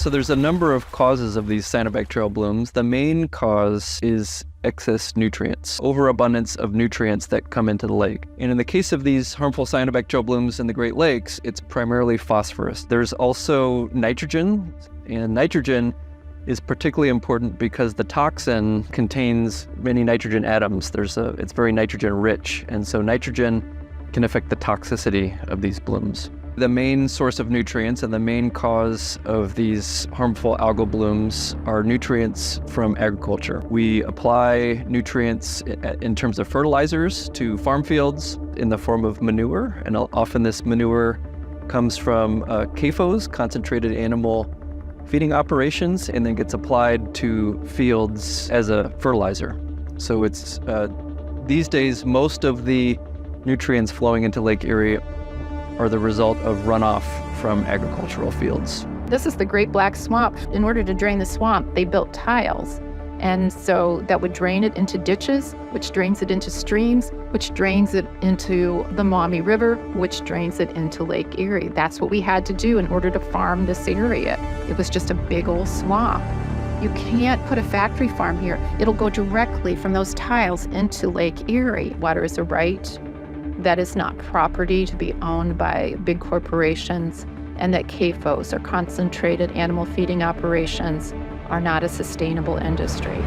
So there's a number of causes of these cyanobacterial blooms. The main cause is excess nutrients, overabundance of nutrients that come into the lake. And in the case of these harmful cyanobacterial blooms in the Great Lakes, it's primarily phosphorus. There's also nitrogen, and nitrogen is particularly important because the toxin contains many nitrogen atoms. It's very nitrogen rich, and so nitrogen can affect the toxicity of these blooms. The main source of nutrients and the main cause of these harmful algal blooms are nutrients from agriculture. We apply nutrients in terms of fertilizers to farm fields in the form of manure, and often this manure comes from CAFOs, concentrated animal feeding operations, and then gets applied to fields as a fertilizer. So it's these days, most of the nutrients flowing into Lake Erie are the result of runoff from agricultural fields. This is the Great Black Swamp. In order to drain the swamp, they built tiles. And so that would drain it into ditches, which drains it into streams, which drains it into the Maumee River, which drains it into Lake Erie. That's what we had to do in order to farm this area. It was just a big old swamp. You can't put a factory farm here. It'll go directly from those tiles into Lake Erie. Water is a right. That is not property to be owned by big corporations, and that CAFOs, or concentrated animal feeding operations, are not a sustainable industry.